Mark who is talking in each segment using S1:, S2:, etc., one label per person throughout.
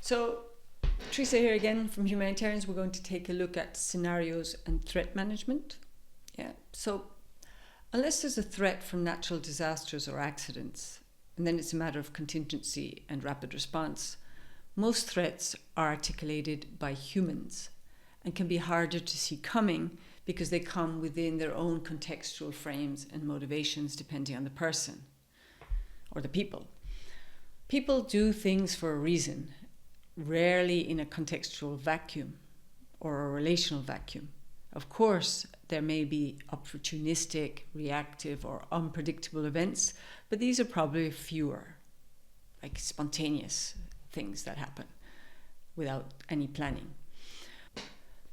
S1: So, Teresa here again from Humanitarians. We're going to take a look at scenarios and threat management. So unless there's a threat from natural disasters or accidents, and then it's a matter of contingency and rapid response, most threats are articulated by humans and can be harder to see coming because they come within their own contextual frames and motivations depending on the person or the people. People do things for a reason, rarely in a contextual vacuum or a relational vacuum. Of course, there may be opportunistic, reactive, or unpredictable events, but these are probably fewer, like spontaneous things that happen without any planning.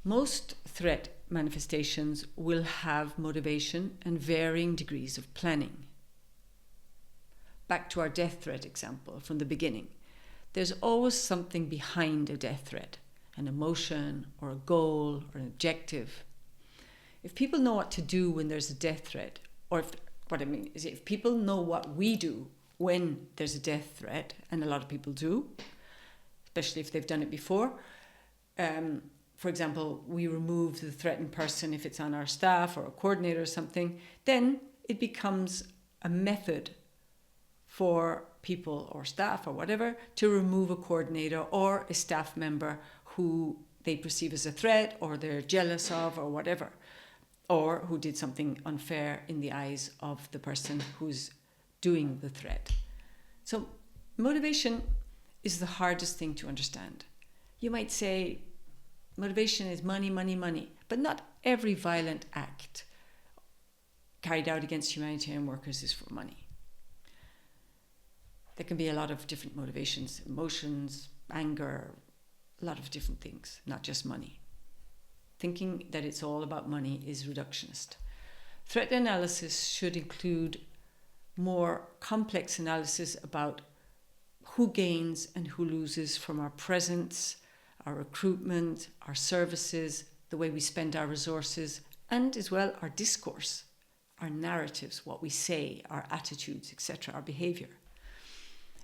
S1: Most threat manifestations will have motivation and varying degrees of planning. Back to our death threat example from the beginning. There's always something behind a death threat, an emotion or a goal or an objective. If people know what to do when there's a death threat, or if people know what we do when there's a death threat, and a lot of people do, especially if they've done it before. For example, we remove the threatened person if it's on our staff or a coordinator or something, then it becomes a method for people or staff or whatever to remove a coordinator or a staff member who they perceive as a threat or they're jealous of or whatever, or who did something unfair in the eyes of the person who's doing the threat. So motivation is the hardest thing to understand. You might say motivation is money, money, money, but not every violent act carried out against humanitarian workers is for money. There can be a lot of different motivations, emotions, anger, a lot of different things, not just money. Thinking that it's all about money is reductionist. Threat analysis should include more complex analysis about who gains and who loses from our presence, our recruitment, our services, the way we spend our resources, and as well our discourse, our narratives, what we say, our attitudes, etc., our behavior.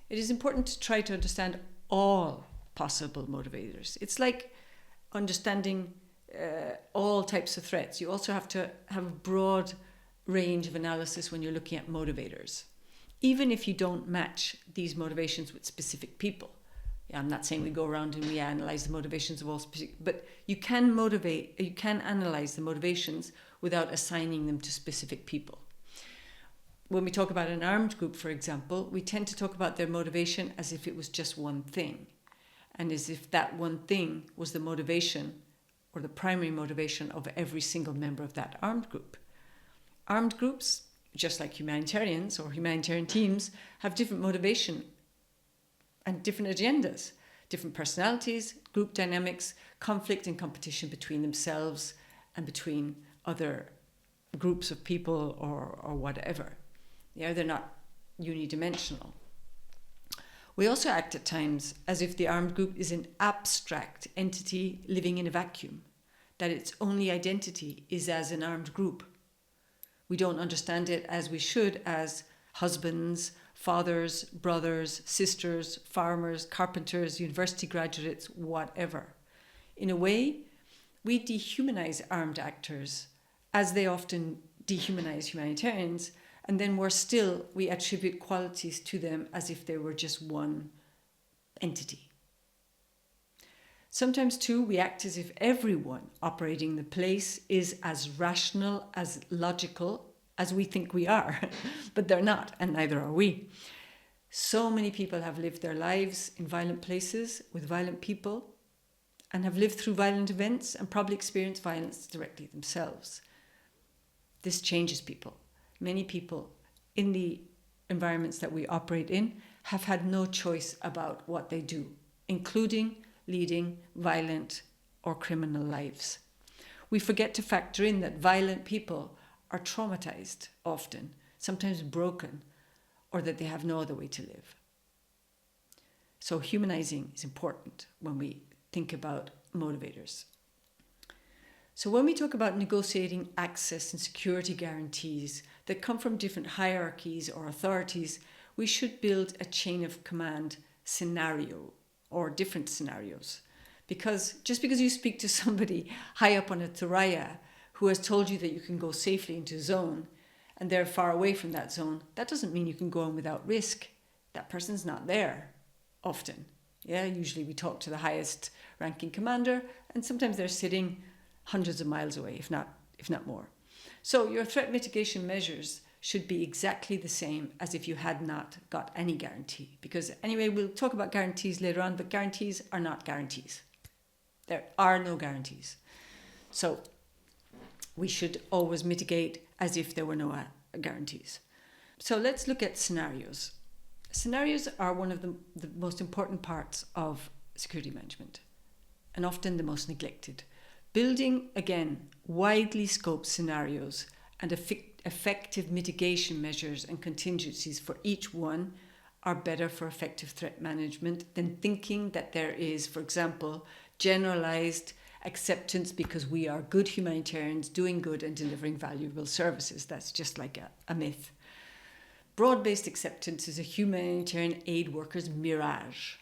S1: It is important to try to understand all possible motivators. It's like understanding all types of threats. You also have to have a broad range of analysis when you're looking at motivators, even if you don't match these motivations with specific people. I'm not saying we go around and we analyze the motivations of all specific, but you can analyze the motivations without assigning them to specific people. When we talk about an armed group, for example, we tend to talk about their motivation as if it was just one thing, and as if that one thing was the motivation or the primary motivation of every single member of that armed group. Armed groups, just like humanitarians or humanitarian teams, have different motivation and different agendas, different personalities, group dynamics, conflict and competition between themselves and between other groups of people or whatever. They're not unidimensional. We also act at times as if the armed group is an abstract entity living in a vacuum, that its only identity is as an armed group. We don't understand it as we should as husbands, fathers, brothers, sisters, farmers, carpenters, university graduates, whatever. In a way, we dehumanize armed actors as they often dehumanize humanitarians, and then we attribute qualities to them as if they were just one entity. Sometimes too, we act as if everyone operating the place is as rational, as logical as we think we are, but they're not, and neither are we. So many people have lived their lives in violent places with violent people and have lived through violent events and probably experienced violence directly themselves. This changes people. Many people in the environments that we operate in have had no choice about what they do, including leading violent or criminal lives. We forget to factor in that violent people are traumatized often, sometimes broken, or that they have no other way to live. So humanizing is important when we think about motivators. So when we talk about negotiating access and security guarantees that come from different hierarchies or authorities, we should build a chain of command scenario or different scenarios. Because just because you speak to somebody high up on a Thuraya who has told you that you can go safely into a zone and they're far away from that zone, that doesn't mean you can go in without risk. That person's not there often. Yeah, usually we talk to the highest ranking commander, and sometimes they're sitting hundreds of miles away, if not more. So your threat mitigation measures should be exactly the same as if you had not got any guarantee. Because anyway, we'll talk about guarantees later on, but guarantees are not guarantees. There are no guarantees. So we should always mitigate as if there were no guarantees. So let's look at scenarios. Scenarios are one of the most important parts of security management, and often the most neglected. Building, again, widely scoped scenarios and effective mitigation measures and contingencies for each one are better for effective threat management than thinking that there is, for example, generalized acceptance because we are good humanitarians doing good and delivering valuable services. That's just like a myth. Broad-based acceptance is a humanitarian aid worker's mirage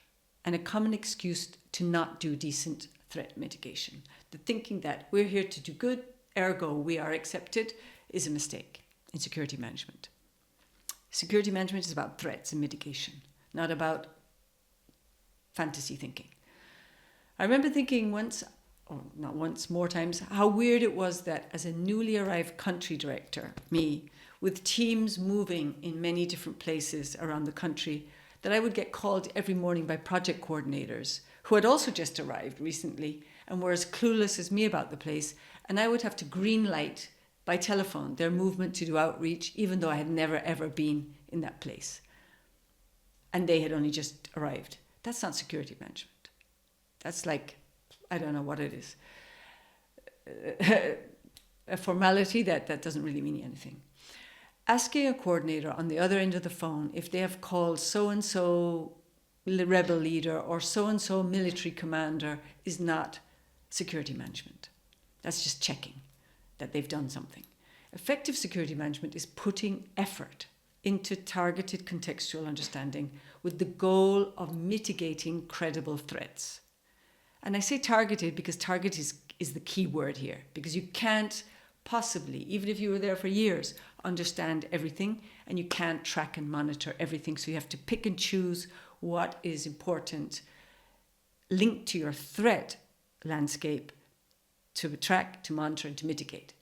S1: and a common excuse to not do decent threat mitigation. The thinking that we're here to do good, ergo we are accepted, is a mistake in security management. Security management is about threats and mitigation, not about fantasy thinking. I remember thinking once, or not once, more times, how weird it was that as a newly arrived country director, me, with teams moving in many different places around the country, that I would get called every morning by project coordinators who had also just arrived recently and were as clueless as me about the place, and I would have to green light by telephone their movement to do outreach, even though I had never ever been in that place. And they had only just arrived. That's not security management. That's like, I don't know what it is. A formality that doesn't really mean anything. Asking a coordinator on the other end of the phone if they have called so-and-so rebel leader or so-and-so military commander is not security management. That's just checking that they've done something. Effective security management is putting effort into targeted contextual understanding with the goal of mitigating credible threats. And I say targeted because target is the key word here, because you can't possibly, even if you were there for years, understand everything, and you can't track and monitor everything. So you have to pick and choose what is important linked to your threat landscape to track, to monitor, and to mitigate.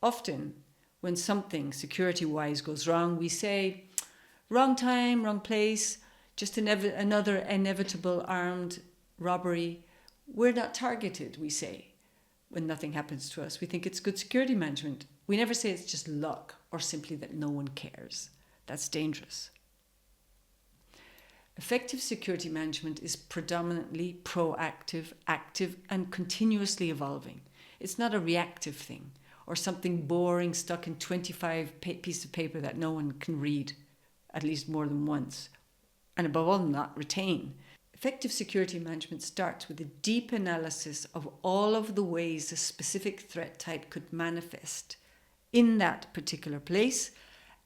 S1: Often, when something security-wise goes wrong, we say, wrong time, wrong place, just another inevitable armed robbery. We're not targeted, we say, when nothing happens to us. We think it's good security management. We never say it's just luck or simply that no one cares. That's dangerous. Effective security management is predominantly proactive, active, and continuously evolving. It's not a reactive thing or something boring stuck in 25 pieces of paper that no one can read at least more than once, and above all, not retain. Effective security management starts with a deep analysis of all of the ways a specific threat type could manifest in that particular place,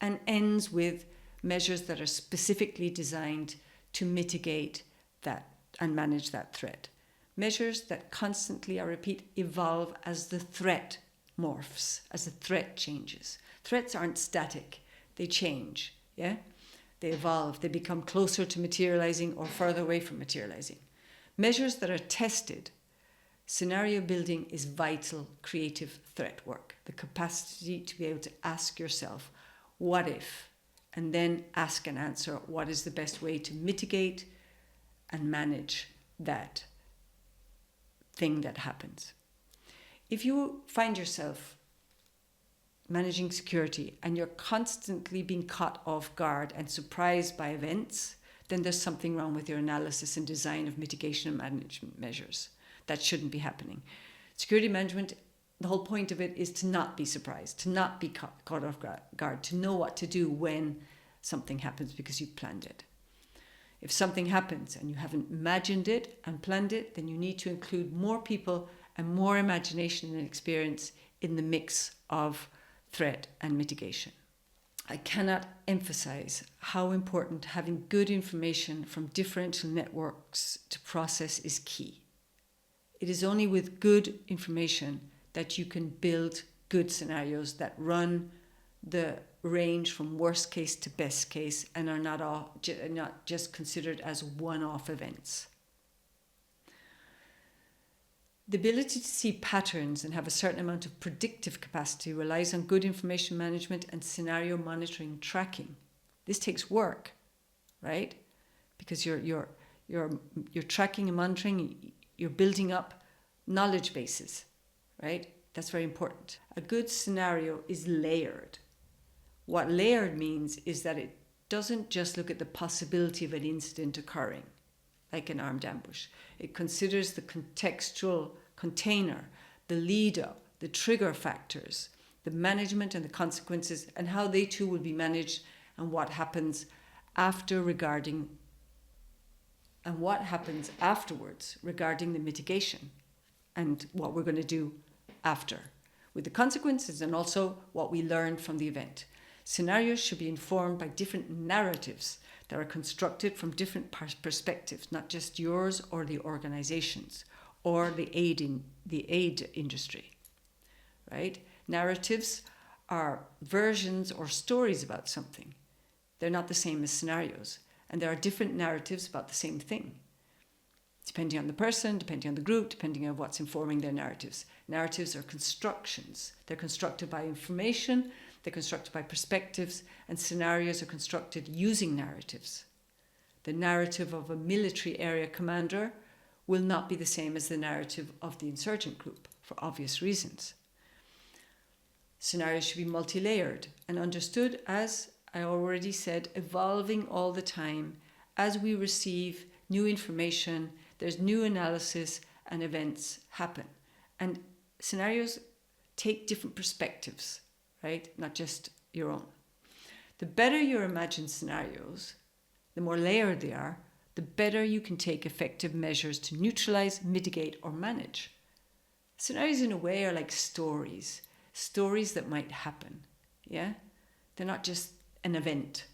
S1: and ends with measures that are specifically designed to mitigate that and manage that threat. Measures that constantly, I repeat, evolve as the threat morphs, as the threat changes. Threats aren't static, they change, yeah? They evolve, they become closer to materializing or further away from materializing. Measures that are tested. Scenario building is vital creative threat work. The capacity to be able to ask yourself, what if? And then ask and answer, what is the best way to mitigate and manage that thing that happens? If you find yourself managing security and you're constantly being caught off guard and surprised by events, then there's something wrong with your analysis and design of mitigation and management measures. That shouldn't be happening. Security management, the whole point of it is to not be surprised, to not be caught off guard, to know what to do when something happens because you've planned it. If something happens and you haven't imagined it and planned it, then you need to include more people and more imagination and experience in the mix of threat and mitigation. I cannot emphasize how important having good information from differential networks to process is key. It is only with good information that you can build good scenarios that run the range from worst case to best case and are not just considered as one-off events. The ability to see patterns and have a certain amount of predictive capacity relies on good information management and scenario monitoring and tracking. This takes work, right? Because you're tracking and monitoring, you're building up knowledge bases, right? That's very important. A good scenario is layered. What layered means is that it doesn't just look at the possibility of an incident occurring, like an armed ambush. It considers the contextual container, the lead up, the trigger factors, the management and the consequences, and how they too will be managed, and what happens afterwards regarding the mitigation and what we're going to do after, with the consequences and also what we learned from the event. Scenarios should be informed by different narratives that are constructed from different perspectives, not just yours or the organizations or the aid industry, right? Narratives are versions or stories about something. They're not the same as scenarios, and there are different narratives about the same thing, depending on the person, depending on the group, depending on what's informing their narratives. Narratives are constructions. They're constructed by information, they're constructed by perspectives, and scenarios are constructed using narratives. The narrative of a military area commander will not be the same as the narrative of the insurgent group, for obvious reasons. Scenarios should be multi-layered and understood, as I already said, evolving all the time. As we receive new information, there's new analysis and events happen. And scenarios take different perspectives, right? Not just your own. The better you imagine scenarios, the more layered they are, the better you can take effective measures to neutralize, mitigate, or manage. Scenarios, in a way, are like stories that might happen, yeah? They're not just an event.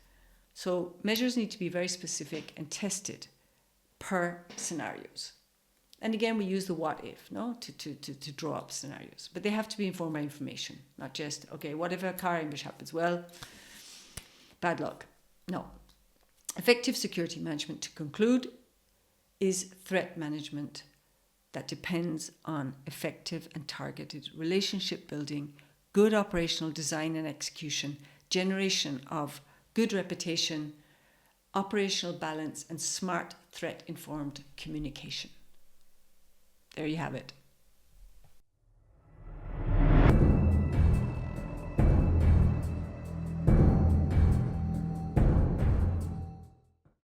S1: So measures need to be very specific and tested per scenarios. And again, we use the what if, no, to draw up scenarios. But they have to be informed by information, not just, okay, what if a car ambush happens? Well, bad luck. No. Effective security management, to conclude, is threat management that depends on effective and targeted relationship building, good operational design and execution, generation of good reputation, operational balance, and smart threat-informed communication. There you have it.